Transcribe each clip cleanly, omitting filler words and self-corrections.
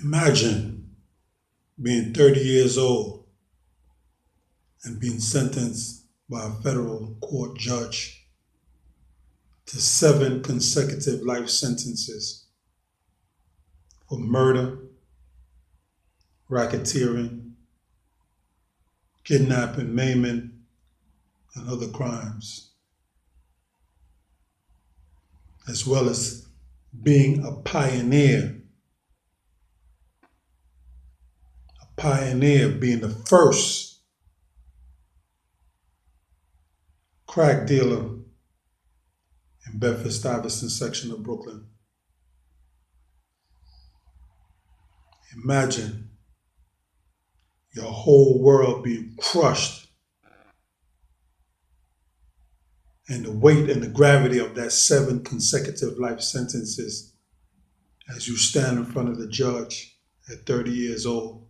Imagine being 30 years old and being sentenced by a federal court judge to 7 consecutive life sentences for murder, racketeering, kidnapping, maiming, and other crimes, as well as being a pioneer, being the first crack dealer in Bedford-Stuyvesant section of Brooklyn. Imagine your whole world being crushed and the weight and the gravity of that 7 consecutive life sentences as you stand in front of the judge at 30 years old.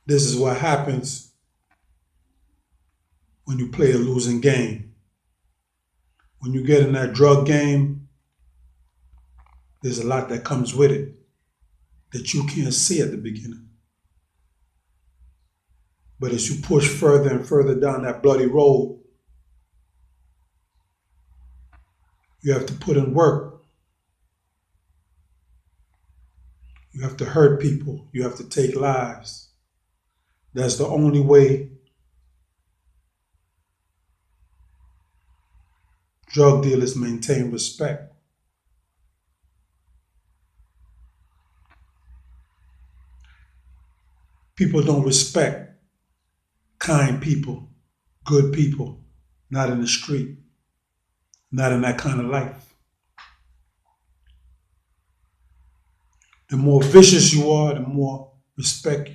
This is what happens when you play a losing game. When you get in that drug game, there's a lot that comes with it that you can't see at the beginning. But as you push further and further down that bloody road, you have to put in work. You have to hurt people. You have to take lives. That's the only way drug dealers maintain respect. People don't respect kind people, good people, not in the street, not in that kind of life. The more vicious you are, the more respect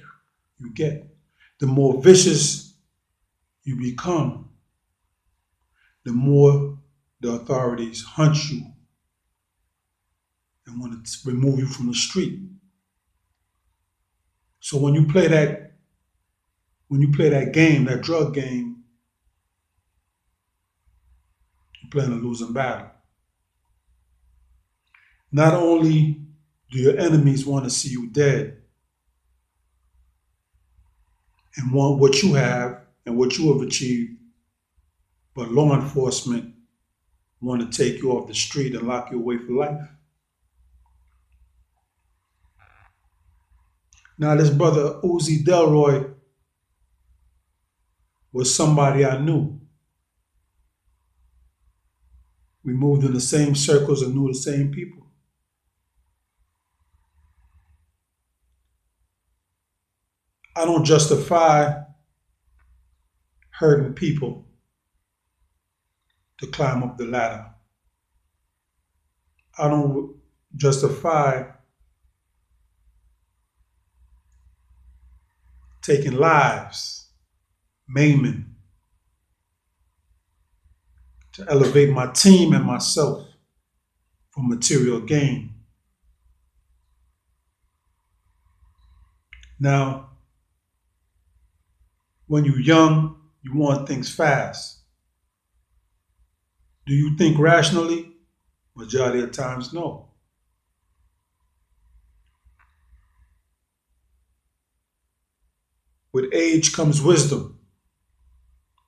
you get. The more vicious you become, the more the authorities hunt you and want to remove you from the street. So when you play that game, that drug game, you're playing a losing battle. Not only do your enemies want to see you dead and want what you have and what you have achieved, but law enforcement want to take you off the street and lock you away for life. Now, this brother Uzi Delroy was somebody I knew. We moved in the same circles and knew the same people. I don't justify hurting people to climb up the ladder. I don't justify taking lives, maiming, to elevate my team and myself for material gain. Now, when you're young, you want things fast. Do you think rationally? Majority of times, no. With age comes wisdom.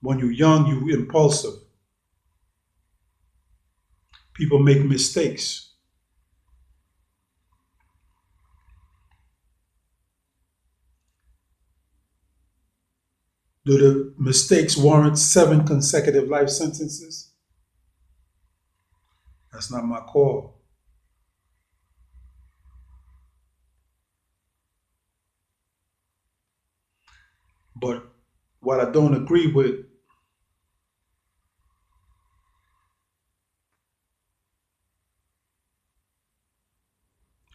When you're young, you're impulsive. People make mistakes. Do the mistakes warrant 7 consecutive life sentences? That's not my call. But what I don't agree with,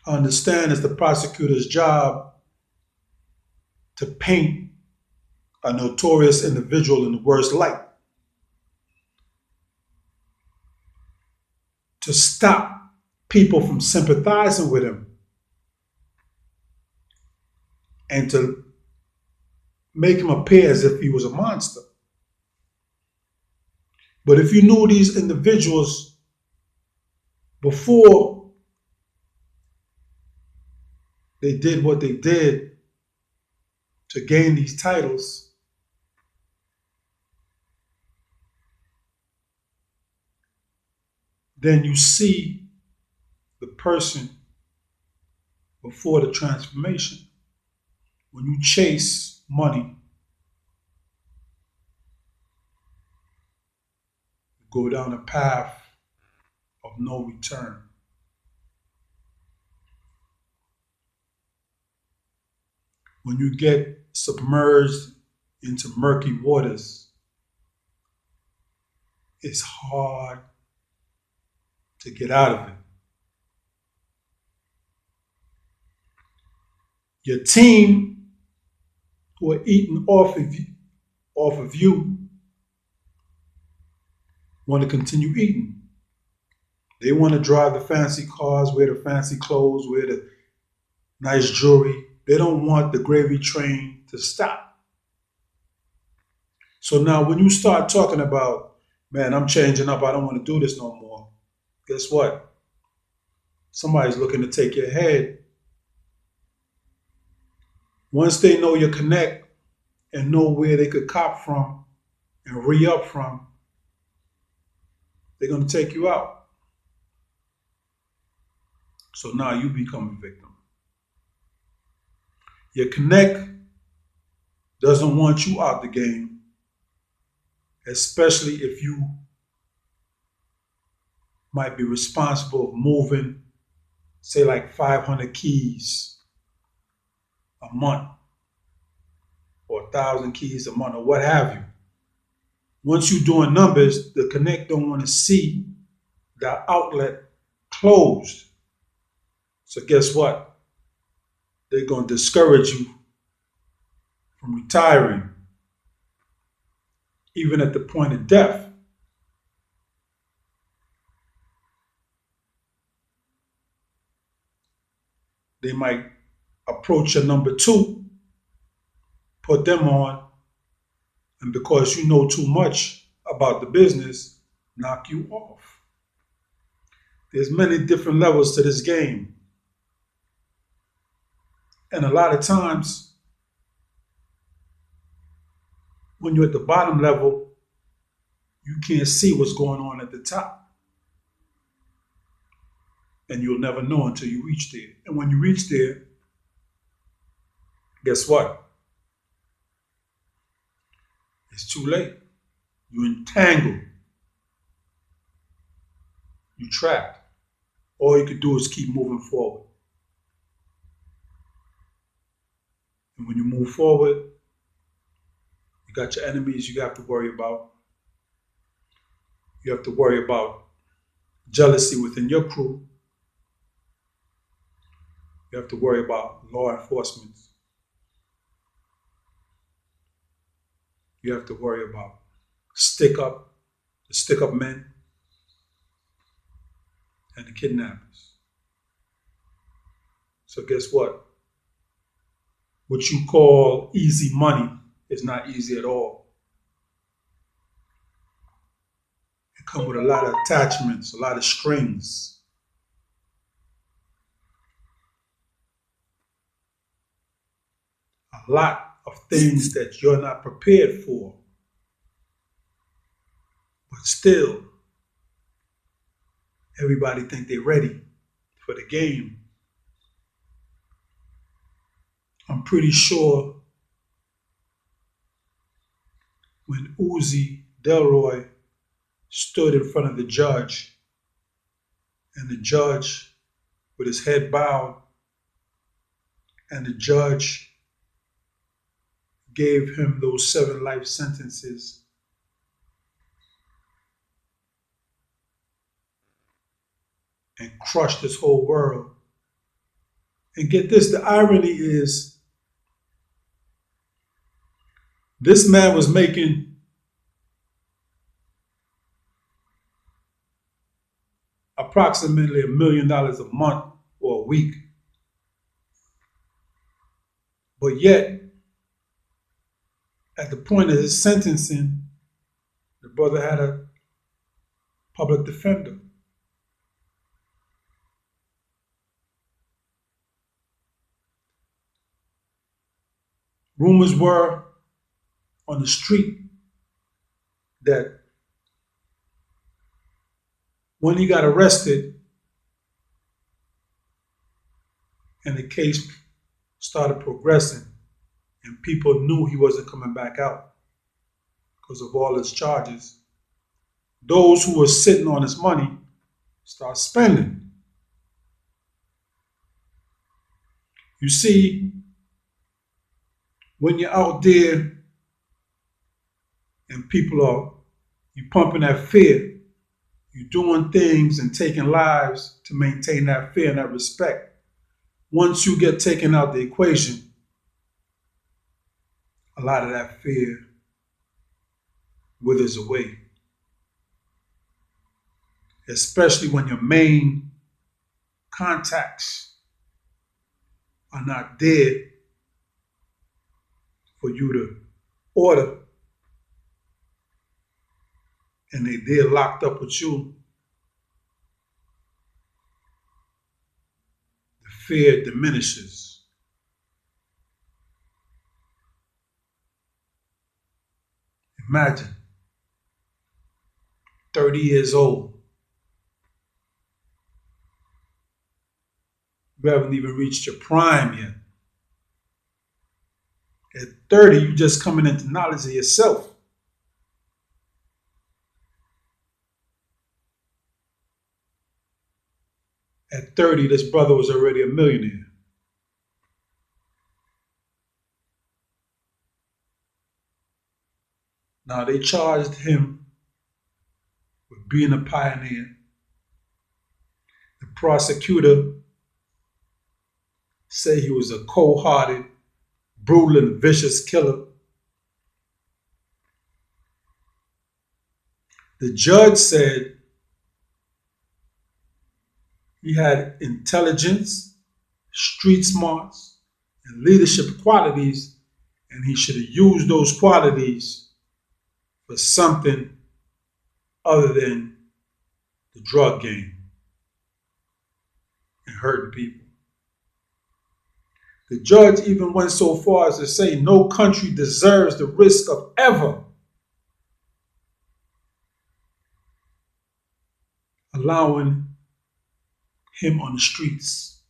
I understand it's the prosecutor's job to paint a notorious individual in the worst light, to stop people from sympathizing with him, and to make him appear as if he was a monster. But if you knew these individuals before they did what they did to gain these titles, then you see the person before the transformation. When you chase money, you go down a path of no return. When you get submerged into murky waters, it's hard to get out of it. Your team who are eating off of you want to continue eating. They want to drive the fancy cars, wear the fancy clothes, wear the nice jewelry. They don't want the gravy train to stop. So now when you start talking about, man, I'm changing up, I don't want to do this no more, guess what? Somebody's looking to take your head. Once they know your connect and know where they could cop from and re-up from, they're going to take you out. So now you become a victim. Your connect doesn't want you out the game, especially if you might be responsible for moving, say, like 500 keys a month or 1,000 keys a month or what have you. Once you're doing numbers, the connect don't want to see that outlet closed. So guess what? They're going to discourage you from retiring, even at the point of death. They might approach your number two, put them on, and because you know too much about the business, knock you off. There's many different levels to this game. And a lot of times, when you're at the bottom level, you can't see what's going on at the top. And you'll never know until you reach there. And when you reach there, guess what? It's too late. You're entangled. You're trapped. All you can do is keep moving forward. And when you move forward, you got your enemies you have to worry about. You have to worry about jealousy within your crew. You have to worry about law enforcement. You have to worry about the stick up men, and the kidnappers. So guess what? What you call easy money is not easy at all. It comes with a lot of attachments, a lot of strings. A lot of things that you're not prepared for. But still, everybody think they're ready for the game. I'm pretty sure when Uzi Delroy stood in front of the judge, and the judge with his head bowed, and the judge gave him those 7 life sentences, and crushed this whole world. And get this, the irony is, this man was making approximately $1 million a month or a week. But yet, at the point of his sentencing, the brother had a public defender. Rumors were on the street that when he got arrested and the case started progressing and people knew he wasn't coming back out because of all his charges, those who were sitting on his money start spending. You see, when you're out there and people are, you pumping that fear, you're doing things and taking lives to maintain that fear and that respect. Once you get taken out the equation, a lot of that fear withers away. Especially when your main contacts are not there for you to order and they're locked up with you. The fear diminishes. Imagine 30 years old. You haven't even reached your prime yet. At 30, you're just coming into knowledge of yourself. At 30, this brother was already a millionaire. Now, they charged him with being a pioneer. The prosecutor said he was a cold-hearted, brutal, and vicious killer. The judge said he had intelligence, street smarts, and leadership qualities, and he should have used those qualities for something other than the drug game and hurting people. The judge even went so far as to say no country deserves the risk of ever allowing him on the streets.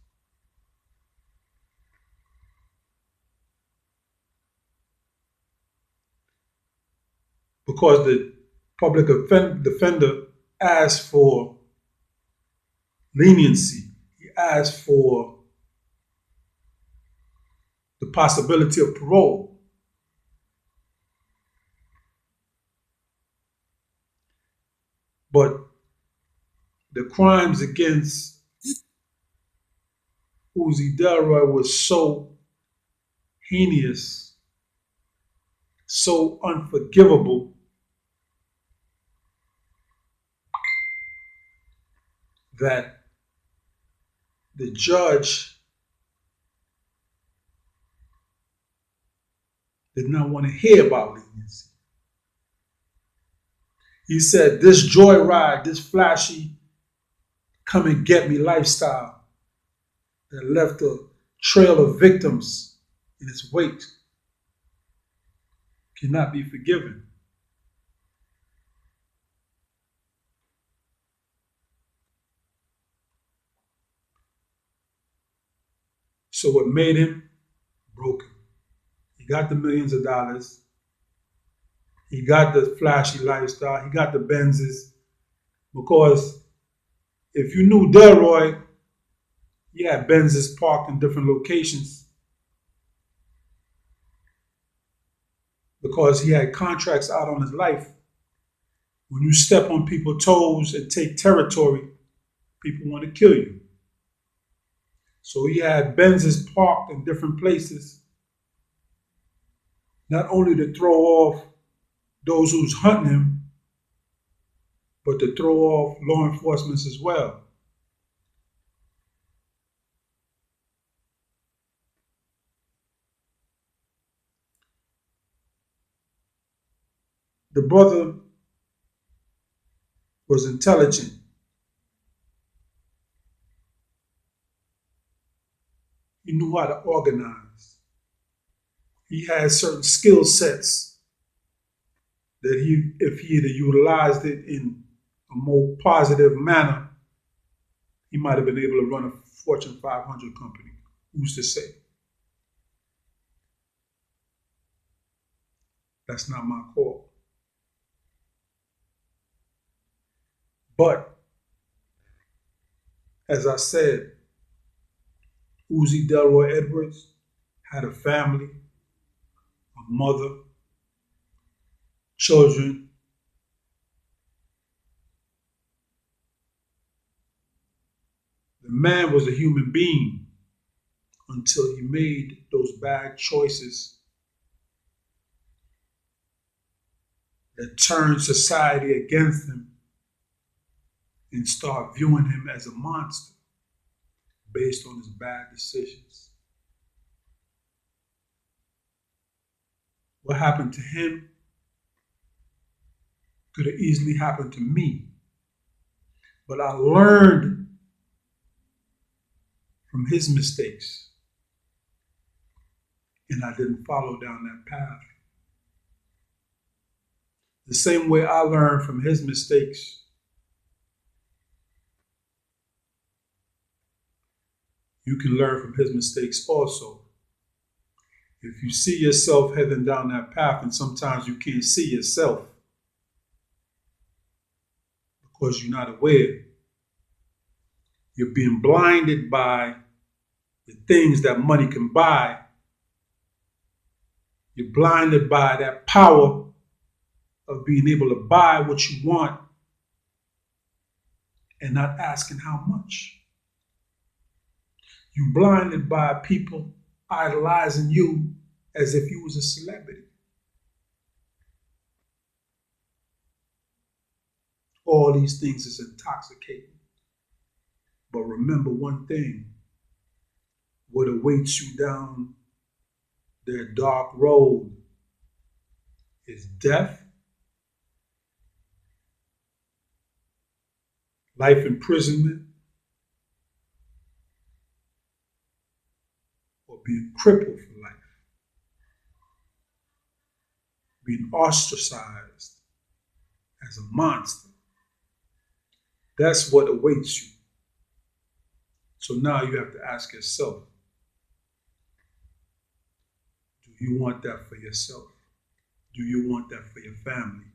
Because the public defender asked for leniency. He asked for the possibility of parole. But the crimes against Uzi Delroy was so heinous, so unforgivable, that the judge did not want to hear about leniency. He said, this joyride, this flashy, come and get me lifestyle that left a trail of victims in its wake cannot be forgiven. So what made him broken? He got the millions of dollars. He got the flashy lifestyle. He got the Benzes. Because if you knew Delroy, he had Benzes parked in different locations because he had contracts out on his life. When you step on people's toes and take territory, people want to kill you. So he had Benzes parked in different places, not only to throw off those who's hunting him, but to throw off law enforcement as well. The brother was intelligent. He knew how to organize. He had certain skill sets that if he had utilized it in a more positive manner, he might have been able to run a Fortune 500 company. Who's to say? That's not my call. But as I said, Uzi Delroy Edwards had a family, a mother, children. The man was a human being until he made those bad choices that turned society against him and start viewing him as a monster based on his bad decisions. What happened to him could have easily happened to me. But I learned from his mistakes and I didn't follow down that path. The same way I learned from his mistakes, you can learn from his mistakes also. If you see yourself heading down that path and sometimes you can't see yourself because you're not aware, you're being blinded by the things that money can buy. You're blinded by that power of being able to buy what you want and not asking how much. You're blinded by people idolizing you as if you was a celebrity. All these things is intoxicating. But remember one thing, what awaits you down that dark road is death, life imprisonment, or being crippled for life, being ostracized as a monster. That's what awaits you. So now you have to ask yourself, do you want that for yourself? Do you want that for your family?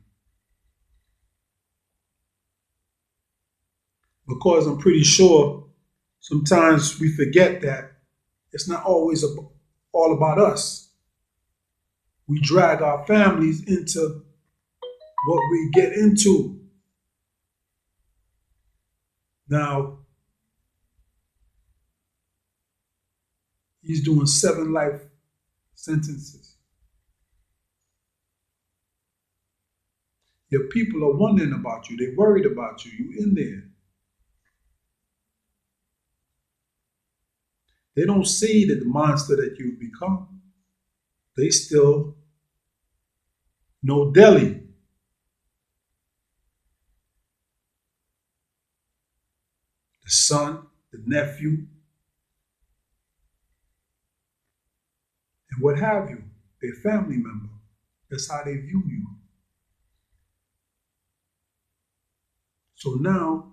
Because I'm pretty sure sometimes we forget that it's not always all about us. We drag our families into what we get into. Now, he's doing 7 life sentences. Your people are wondering about you. They're worried about you. You in there. They don't see the monster that you've become. They still know Delhi. The son, the nephew, and what have you. Their family member. That's how they view you. So now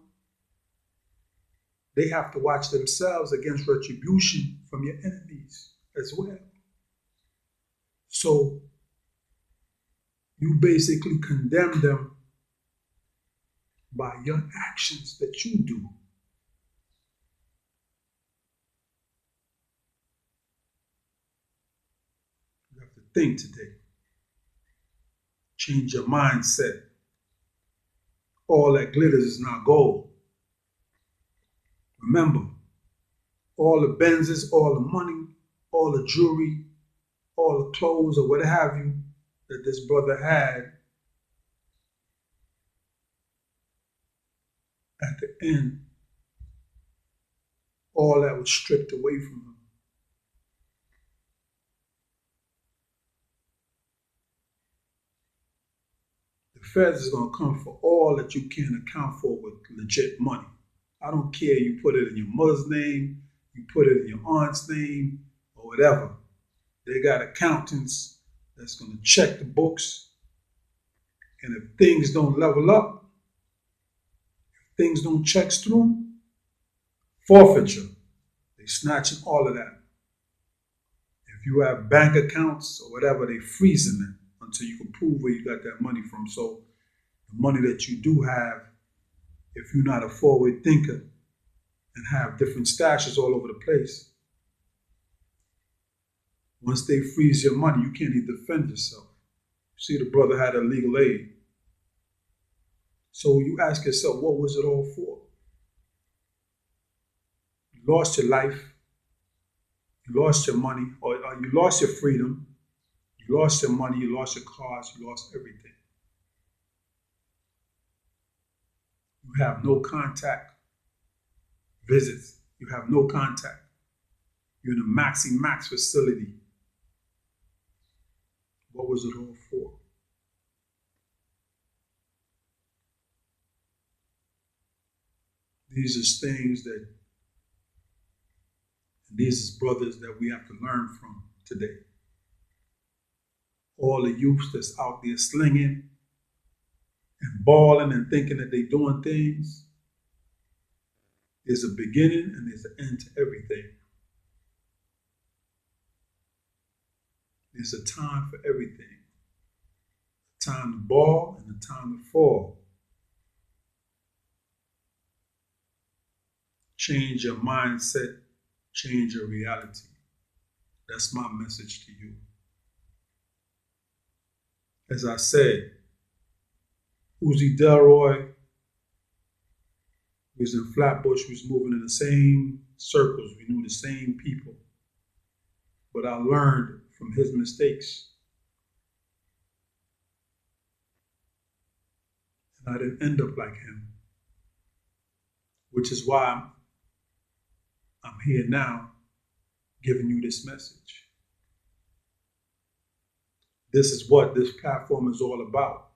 they have to watch themselves against retribution from your enemies as well. So you basically condemn them by your actions that you do. You have to think today. Change your mindset. All that glitters is not gold. Remember, all the Benzes, all the money, all the jewelry, all the clothes or what have you that this brother had, at the end, all that was stripped away from him. The feds is going to come for all that you can account for with legit money. I don't care you put it in your mother's name, you put it in your aunt's name, or whatever. They got accountants that's going to check the books. And if things don't level up, if things don't check through, forfeiture. They snatching all of that. If you have bank accounts or whatever, they freezing it until you can prove where you got that money from. So the money that you do have, if you're not a forward thinker and have different stashes all over the place, once they freeze your money, you can't even defend yourself. See, the brother had a legal aid. So you ask yourself, what was it all for? You lost your life, you lost your money, or you lost your freedom, you lost your money, you lost your cars, you lost everything. You have no contact visits. You have no contact. You're in a maxi max facility. What was it all for? These are things that, these are brothers that we have to learn from today. All the youth that's out there slinging and balling and thinking that they're doing things. There's a beginning and there's an end to everything. There's a time for everything. A time to ball and a time to fall. Change your mindset, change your reality. That's my message to you. As I said, Uzi Delroy was in Flatbush, we was moving in the same circles, we knew the same people. But I learned from his mistakes. And I didn't end up like him. Which is why I'm here now giving you this message. This is what this platform is all about.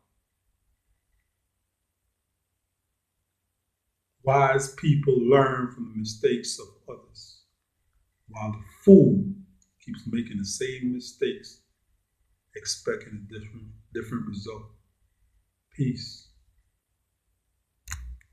Wise people learn from the mistakes of others, while the fool keeps making the same mistakes, expecting a different result. Peace.